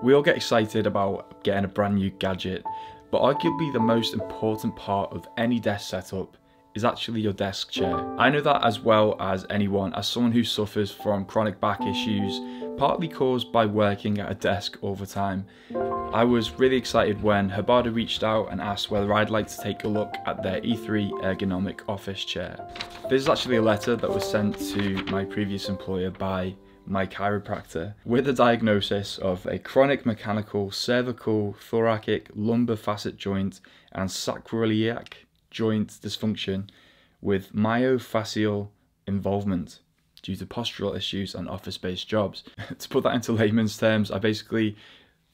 We all get excited about getting a brand new gadget, but arguably the most important part of any desk setup is actually your desk chair. I know that as well as anyone, as someone who suffers from chronic back issues, partly caused by working at a desk all the time. I was really excited when Hbada reached out and asked whether I'd like to take a look at their E3 Ergonomic office chair. This is actually a letter that was sent to my previous employer by my chiropractor with a diagnosis of a chronic mechanical cervical, thoracic, lumbar facet joint and sacroiliac joint dysfunction with myofascial involvement due to postural issues and office-based jobs. To put that into layman's terms, I basically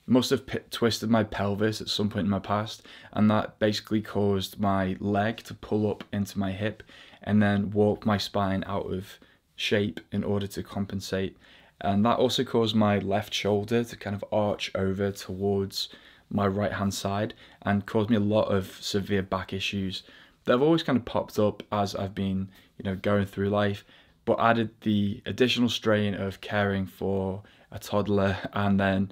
must have twisted my pelvis at some point in my past, and that basically caused my leg to pull up into my hip and then warp my spine out of shape in order to compensate. And that also caused my left shoulder to kind of arch over towards my right hand side and caused me a lot of severe back issues that have always kind of popped up as I've been, going through life, but added the additional strain of caring for a toddler and then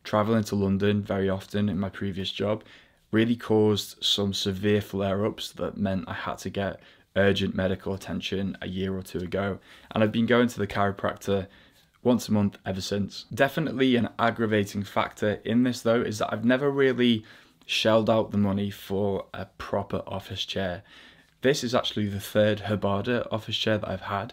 traveling to London very often in my previous job really caused some severe flare-ups that meant I had to get urgent medical attention a year or two ago, and I've been going to the chiropractor once a month ever since. Definitely an aggravating factor in this though is that I've never really shelled out the money for a proper office chair. This is actually the third Hbada office chair that I've had,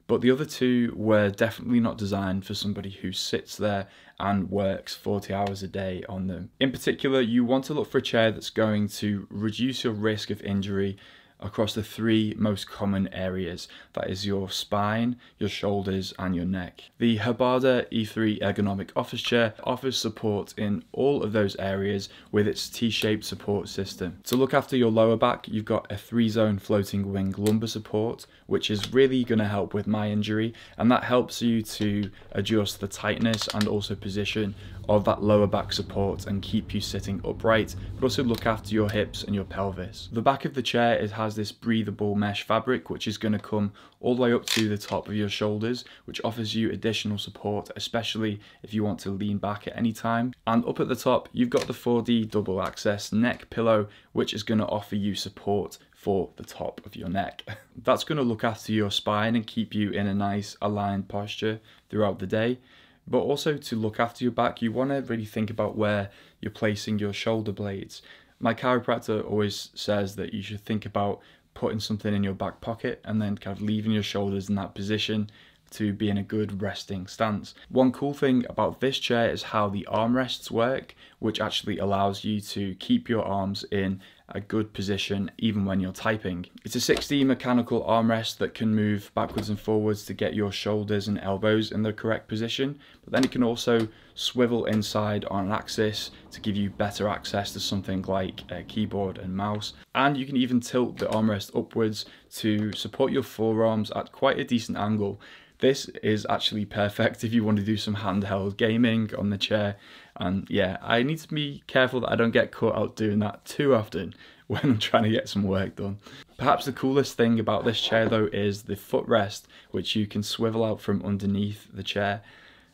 but the other two were definitely not designed for somebody who sits there and works 40 hours a day on them. In particular, you want to look for a chair that's going to reduce your risk of injury across the three most common areas. That is your spine, your shoulders and your neck. The Hbada E3 Ergonomic office chair offers support in all of those areas with its T-shaped support system. To look after your lower back, you've got a 3-zone floating wing lumbar support, which is really going to help with my injury, and that helps you to adjust the tightness and also position of that lower back support and keep you sitting upright, but also look after your hips and your pelvis. The back of the chair, it has this breathable mesh fabric which is going to come all the way up to the top of your shoulders, which offers you additional support, especially if you want to lean back at any time. And up at the top, you've got the 4D double access neck pillow, which is going to offer you support for the top of your neck. That's going to look after your spine and keep you in a nice aligned posture throughout the day. But also to look after your back, you want to really think about where you're placing your shoulder blades. My chiropractor always says that you should think about putting something in your back pocket and then kind of leaving your shoulders in that position to be in a good resting stance. One cool thing about this chair is how the armrests work, which actually allows you to keep your arms in a good position even when you're typing. It's a 60 mechanical armrest that can move backwards and forwards to get your shoulders and elbows in the correct position, but then it can also swivel inside on an axis to give you better access to something like a keyboard and mouse. And you can even tilt the armrest upwards to support your forearms at quite a decent angle. This is actually perfect if you want to do some handheld gaming on the chair. And yeah, I need to be careful that I don't get caught out doing that too often when I'm trying to get some work done. Perhaps the coolest thing about this chair though is the footrest, which you can swivel out from underneath the chair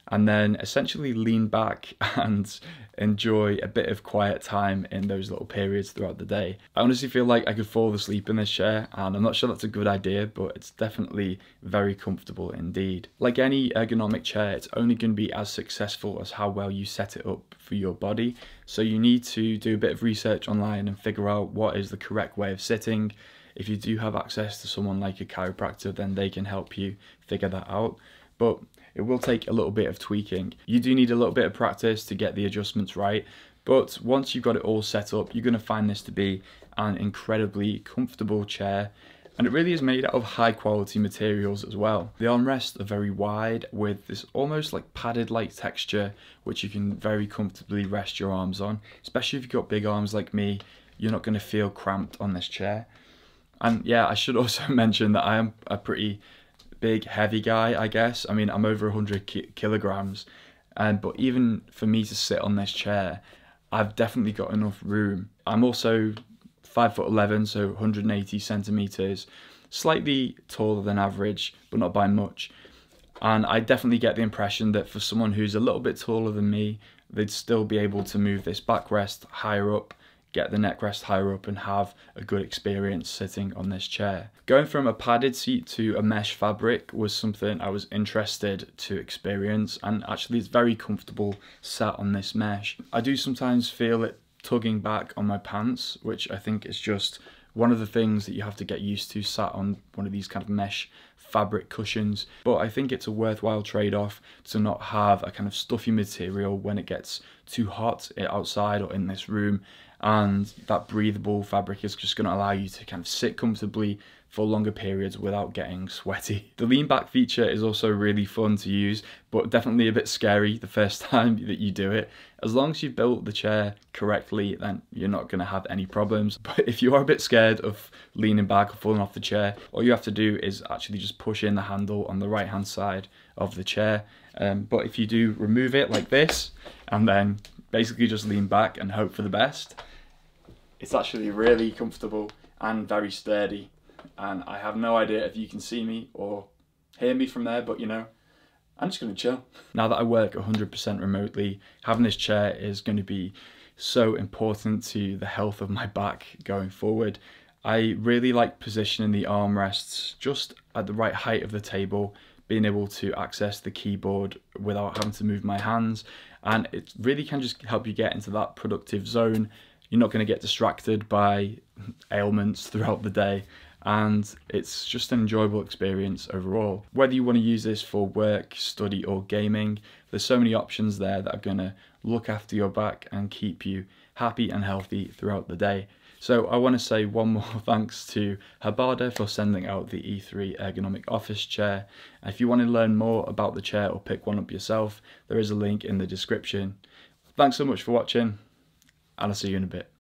and then essentially lean back and enjoy a bit of quiet time in those little periods throughout the day. I honestly feel like I could fall asleep in this chair, and I'm not sure that's a good idea, but it's definitely very comfortable indeed. Like any ergonomic chair, it's only going to be as successful as how well you set it up for your body. So you need to do a bit of research online and figure out what is the correct way of sitting. If you do have access to someone like a chiropractor, then they can help you figure that out. But it will take a little bit of tweaking. You do need a little bit of practice to get the adjustments right, but once you've got it all set up, you're going to find this to be an incredibly comfortable chair, and it really is made out of high quality materials as well. The armrests are very wide with this almost like padded like texture, which you can very comfortably rest your arms on. Especially if you've got big arms like me, you're not going to feel cramped on this chair. And yeah, I should also mention that I am a pretty big heavy guy, I guess. I mean, I'm over 100 kilograms, but even for me to sit on this chair, I've definitely got enough room. I'm also 5'11", so 180 centimeters, slightly taller than average, but not by much. And I definitely get the impression that for someone who's a little bit taller than me, they'd still be able to move this backrest higher up, get the neck rest higher up, and have a good experience sitting on this chair. Going from a padded seat to a mesh fabric was something I was interested to experience, and actually it's very comfortable sat on this mesh. I do sometimes feel it tugging back on my pants, which I think is just one of the things that you have to get used to sat on one of these kind of mesh fabric cushions, but I think it's a worthwhile trade-off to not have a kind of stuffy material when it gets too hot outside or in this room, and that breathable fabric is just going to allow you to kind of sit comfortably for longer periods without getting sweaty. The lean back feature is also really fun to use, but definitely a bit scary the first time that you do it. As long as you've built the chair correctly, then you're not going to have any problems. But if you are a bit scared of leaning back or falling off the chair, all you have to do is actually just push in the handle on the right hand side of the chair. But if you do remove it like this and then basically just lean back and hope for the best, it's actually really comfortable and very sturdy. And I have no idea if you can see me or hear me from there, but you know, I'm just going to chill. Now that I work 100% remotely, having this chair is going to be so important to the health of my back going forward. I really like positioning the armrests just at the right height of the table, being able to access the keyboard without having to move my hands, and it really can just help you get into that productive zone. You're not going to get distracted by ailments throughout the day, and it's just an enjoyable experience overall. Whether you want to use this for work, study or gaming, there's so many options there that are going to look after your back and keep you happy and healthy throughout the day. So I want to say one more thanks to Hbada for sending out the E3 Ergonomic office chair. And if you want to learn more about the chair or pick one up yourself, there is a link in the description. Thanks so much for watching, and I'll see you in a bit.